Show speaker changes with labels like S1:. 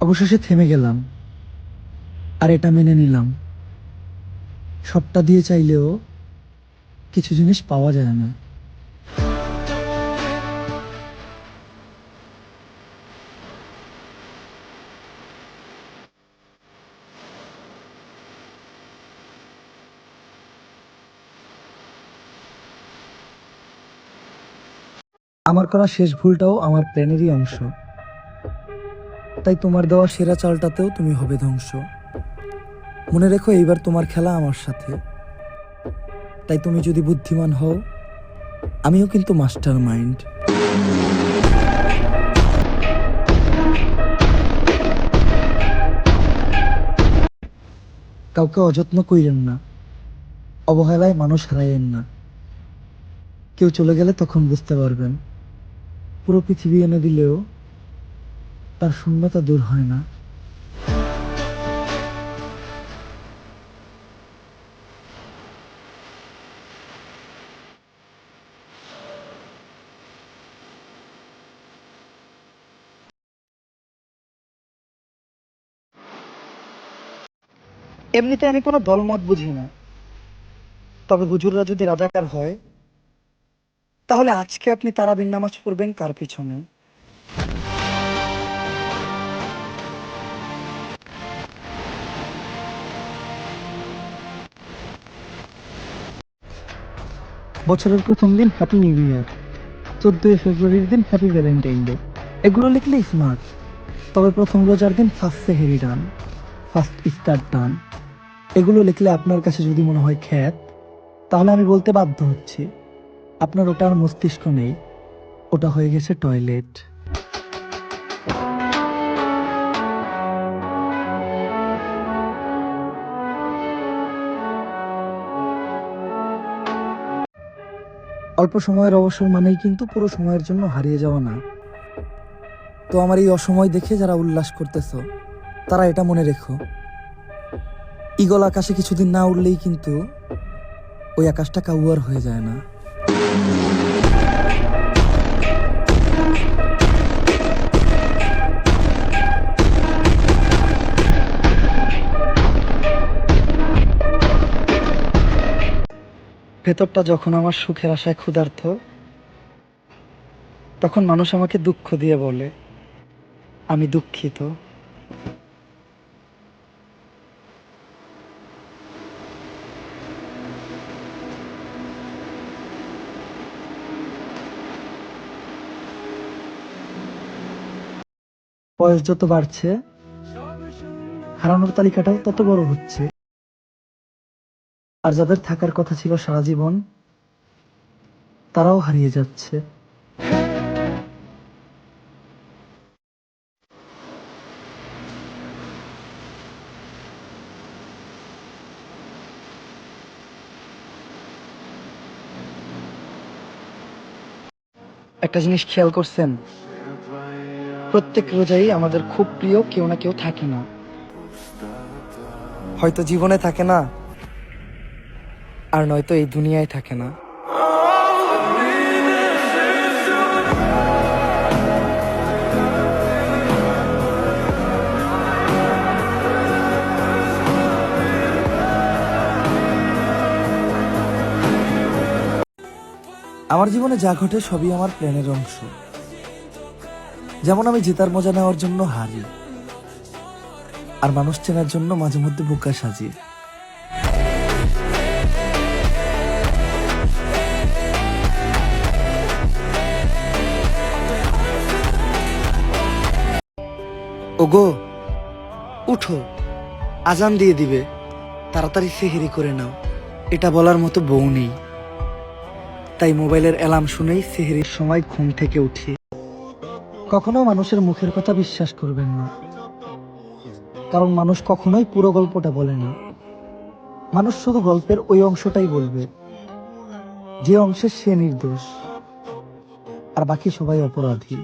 S1: অবশেষে থেমে গেলাম, আর এটা মেনে নিলাম, সবটা দিয়ে চাইলেও কিছু জিনিস পাওয়া যায় না। আমার করা শেষ ভুলটাও আমার প্ল্যানেরই অংশ, তাই তোমার দেওয়া সেরা চালটাতেও তুমি হবে ধ্বংস। মনে রেখো, এইবার তোমার খেলা আমার সাথে, তাই তুমি যদি বুদ্ধিমান হও, আমিও কিন্তু মাস্টার মাইন্ড। কাউকে অযত্ন কইরেন না, অবহেলায় মানুষ হারাইয়েন না। কেউ চলে গেলে তখন বুঝতে পারবেন, পুরো পৃথিবী এনে দিলেও তার শূন্যতা দূর হয় না। এমনিতে আমি কোনো দলমত বুঝি না, তবে হুজুররা যদি রাজাকার হয়, তাহলে আজকে আপনি তারাবির নামাজ পড়বেন কার পিছনে? বছরের প্রথম দিন হ্যাপি নিউ ইয়ার, 14 ফেব্রুয়ারির দিন হ্যাপি ভ্যালেন্টাইন ডে, এগুলো লিখলে স্মার্ট। তবে প্রথম রোজার দিন ফার্স্ট সেহেরি ডান, ফার্স্ট ইফতার ডান, এগুলো লিখলে আপনার কাছে যদি মনে হয় খ্যাত, তাহলে আমি বলতে বাধ্য হচ্ছি, আপনার ওটা আর মস্তিষ্ক নেই, ওটা হয়ে গেছে টয়লেট। অল্প সময়ের অবসর মানেই কিন্তু পুরো সময়ের জন্য হারিয়ে যাওয়া না। তো আমার এই অসময় দেখে যারা উল্লাস করতেছ, তারা এটা মনে রেখো, ঈগল আকাশে কিছুদিন না উড়লেই কিন্তু ওই আকাশটা কাউয়ার হয়ে যায় না। ভেতরটা যখন আমার সুখের আশায় ক্ষুধার্ত, তখন মানুষ আমাকে দুঃখ দিয়ে বলে আমি দুঃখিত। বয়স যত বাড়ছে, হারানোর তালিকাটাও তত বড় হচ্ছে। আর যাদের থাকার কথা ছিল সারা জীবন, তারাও হারিয়ে যাচ্ছে। একটা জিনিস খেয়াল করছেন, প্রত্যেক রোজাই আমাদের খুব প্রিয় কেউ না কেউ থাকে না। হয়তো জীবনে থাকে না, আর নয়তো এই দুনিয়ায় থাকে না। আমার জীবনে যা ঘটে সবই আমার প্ল্যানের অংশ। যেমন আমি জেতার মজা নেওয়ার জন্য হারি, আর মানুষ চেনার জন্য মাঝে মধ্যে বোকা সাজি। ওগো, উঠো, আজান দিয়ে দিবে, তাড়াতাড়ি সেহেরি করে নাও। এটা বলার মতো বউ নেই, তাই মোবাইলের অ্যালার্ম শুনেই সেহেরির সময় ঘুম থেকে উঠি। কখনো মানুষের মুখের কথা বিশ্বাস করবেন না, কারণ মানুষ কখনোই পুরো গল্পটা বলে না। মানুষ শুধু গল্পের ওই অংশটাই বলবে, যে অংশে সে নির্দোষ, আর বাকি সবাই অপরাধী।